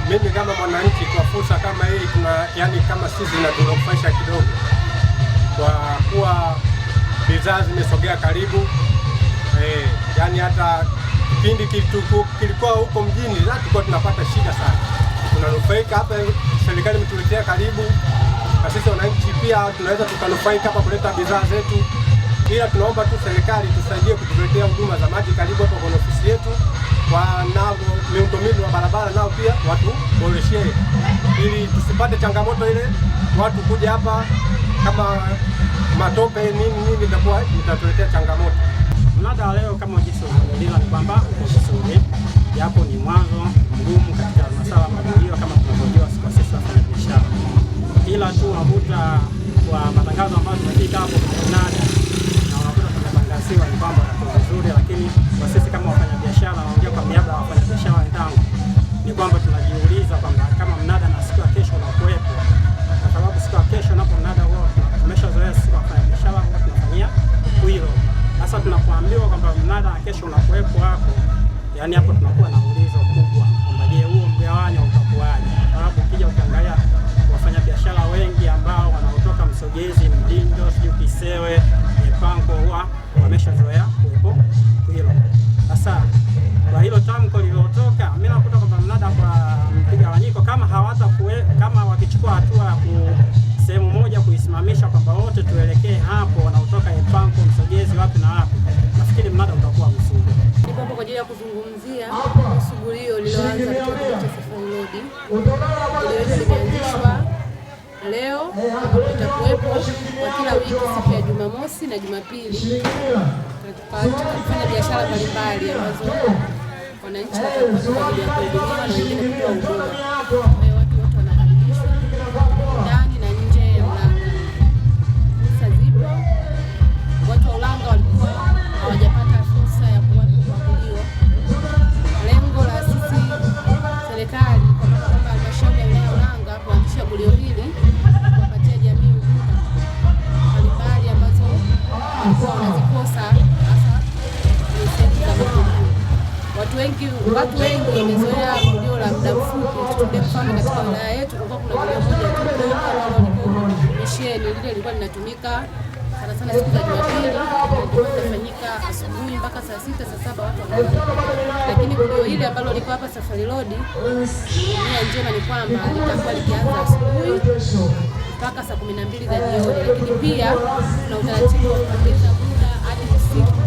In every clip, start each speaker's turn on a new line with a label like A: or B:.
A: mimi kama mwananchi kwa fursa kama hii yani kama sisi tunatunufaisha kidogo, kwa kuwa bidhaa zimesogea karibu. Yani hata kipindi kilikuwa huko mjini tulikuwa tunapata shida sana, tunanufaika hapa, serikali imetuletea karibu, na sisi wananchi pia tunaweza tukanufaika hapa kuleta bidhaa zetu. Ila tunaomba tu serikali tusaidie kutuletea huduma za maji karibu hapa kwa ofisi yetu, nao miundombinu wa barabara nao pia watu boreshee, ili tusipate changamoto ile watu kuja hapa kama matope nini itakuwa itatuletea changamoto.
B: Mnada wa leo kama jinsi unavyojua ni kwamba vizuri, japo ni mwanzo mgumu katika masuala mbalimbali kama tunavyojua kwa sisi wafanyabiashara, ila tu unakuta kwa matangazo ambayo tumefika hapo kwa mnada na unakuta tunatangaziwa ni kwamba ni vizuri, lakini kwa sisi kama wafanyabiashara, naongea kwa niaba ya wafanyabiashara wenzangu, ni kwamba tunajiuliza kwamba kama mnada na siku ya kesho na kuwepo, kwa sababu siku ya kesho napo mnada huo tumeshazoea sisi wafanyabiashara tunafanyia hilo. Sasa tunapoambiwa kwamba mnada kesho unakuwepo hapo, yani hapo tunakuwa na ulizo kubwa kwamba je, huo mgawanyo utakuwaje? Kwa sababu ukija ukiangalia wafanyabiashara wengi ambao wanaotoka Msogezi, Mdindo, Kisewe, Panko huwa wameshazoea kuwepo hilo. Sasa kwa hilo tamko lililotoka, mimi nakuta kwamba mnada kwa mgawanyiko kama wakichukua hatua sehemu moja kuisimamisha kwamba wote tuelekee hapo wanaotoka Panko, Msogezi, wapi na wapi, nafikiri mnada utakuwa mzuri.
C: Nipo hapa kwa ajili ya kuzungumzia shughuli hiyo iliyoanza katika Safari Road. Ile limeanzishwa leo, itakuwepo kwa kila wiki siku ya Jumamosi na Jumapili katika kufanya biashara mbalimbali ambazo wananchi watakuwa kwa ajili ya kuhudumiwa na wengine kutoa huduma. Watu wote wanakaribishwa ndani na nje ya Ulanga. Fursa zipo. Watu wa Ulanga walikuwa hawajapata fursa ya kuabudiwa. Lengo la sisi serikali kwa halmashauri ya wilaya Ulanga kuanzisha gulio hili kuwapatia jamii huduma mbalimbali ambazo walikuwa wanazikosa, hasa ni sehemu za majukumu. Watu wengi wamezoea gulio la muda mfupi. Tutumie mfano katika wilaya yetu kulikuwa kuna gulio moja tu misheni, lile lilikuwa linatumika sana siku za Jumapili, linafanyika asubuhi mpaka saa 6 saa 7 watu wanaondoka. Lakini gulio hili ambalo liko hapa Safari Road, nia njema ni kwamba litakuwa likianza asubuhi mpaka saa 12 za jioni, lakini pia tuna utaratibu wa kuongeza muda hadi usiku,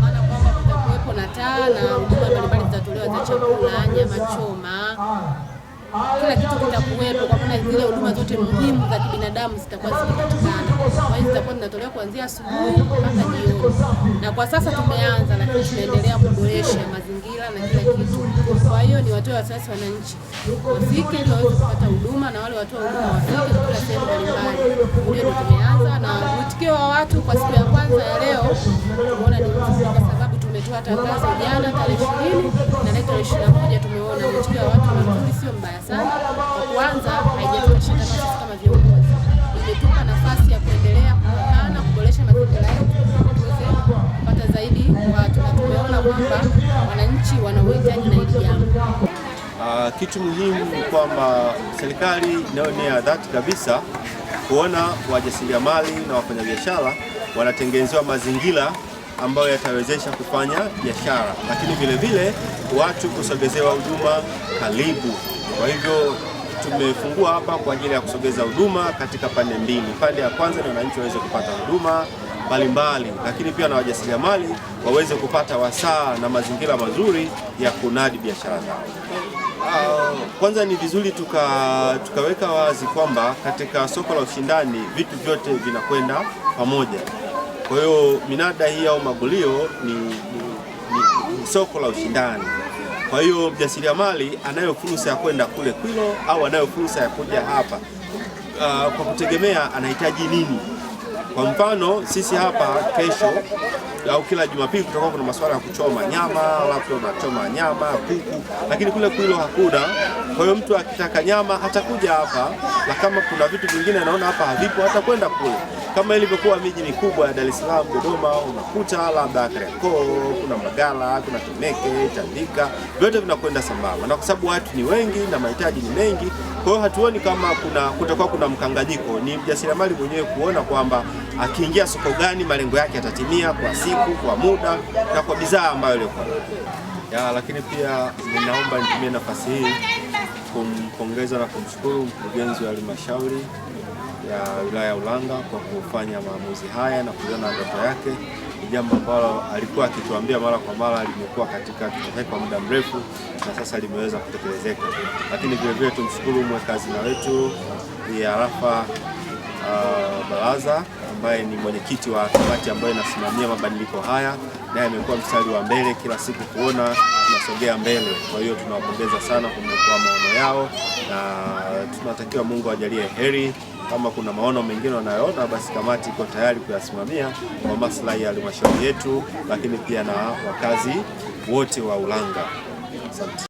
C: maana kwamba kutakuwepo na taa na huduma mbalimbali zitatolewa za chakula, nyama choma, kila kitu kitakuwepo, kwa maana zile huduma zote muhimu za kibinadamu zitakuwa zikipatikana. Kwa hiyo zitakuwa zinatolewa kuanzia asubuhi mpaka jioni. Na kwa sasa tumeanza, lakini tunaendelea kuboresha mazingira na kila kitu. Kwa hiyo ni watoe wasiwasi wananchi wafike ili waweze kupata huduma, na wale watoa huduma wafike kila sehemu mbalimbali. Ndio tumeanza, na mwitikio wa watu kwa siku ya kwanza ya leo tumeona ni mzuri, kwa sababu tumetoa tangazo jana tarehe 20 na leo tarehe 21 tumeona mwitikio wa watu ni sio mbaya sana. Kwa kwanza haijatosha sisi kama viongozi, imetupa nafasi ya kuendelea kupambana kuboresha mazingira yetu tuweze kupata zaidi watu, na tumeona kwamba wananchi wana uhitaji na hili jambo.
D: Kitu muhimu ni kwamba serikali inayo nia ya dhati kabisa kuona wajasiriamali na wafanyabiashara wanatengenezewa mazingira ambayo yatawezesha kufanya biashara, lakini vile vile watu kusogezewa huduma karibu. Kwa hivyo tumefungua hapa kwa ajili ya kusogeza huduma katika pande mbili. Pande ya kwanza ni wananchi waweze kupata huduma mbalimbali, lakini pia na wajasiriamali waweze kupata wasaa na mazingira mazuri ya kunadi biashara zao. Kwanza ni vizuri tukaweka wazi kwamba katika soko la ushindani vitu vyote vinakwenda pamoja. Kwa hiyo minada hii au magulio ni soko la ushindani. Kwa hiyo mjasiriamali anayo fursa ya kwenda kule Kwilo au anayo fursa ya kuja hapa, kwa kutegemea anahitaji nini. Kwa mfano sisi hapa kesho au kila Jumapili tutakuwa kuna masuala ya kuchoma nyama, labda tunachoma nyama, kuku, lakini kule Kwilo hakuna. Kwa hiyo mtu akitaka nyama hatakuja hapa, na kama kuna vitu vingine anaona hapa havipo hatakwenda kule. kama ilivyokuwa miji mikubwa ya Dar es Salaam, Dodoma, unakuta labda Kariakoo, kuna Mbagala, kuna Temeke, Tandika, vyote vinakwenda sambamba, na kwa sababu watu ni wengi na mahitaji ni mengi, kwa hiyo hatuoni kama kutakuwa kuna mkanganyiko. Ni mjasiriamali mwenyewe kuona kwamba akiingia soko gani malengo yake yatatimia kwa siku, kwa muda na kwa bidhaa ambayo ilikuwa ya. Lakini pia ninaomba nitumie nafasi hii kumpongeza na kumshukuru mkurugenzi wa halmashauri ya wilaya ya Ulanga kwa kufanya maamuzi haya na kuona ndoto yake. Ni jambo ambalo alikuwa akituambia mara kwa mara, limekuwa katika kichwa kwa muda mrefu na sasa limeweza kutekelezeka. Lakini vile vile tumshukuru mwekazina wetu Bi Arafa Baraza ambaye ni mwenyekiti wa kamati ambayo inasimamia mabadiliko haya, naye amekuwa mstari wa mbele kila siku kuona tunasogea mbele. Kwa hiyo tunawapongeza sana kwa maono yao, na tunatakiwa Mungu ajalie heri. Kama kuna maono mengine wanayoona, basi kamati iko tayari kuyasimamia kwa maslahi ya halmashauri yetu, lakini pia na wakazi wote wa Ulanga. Asante.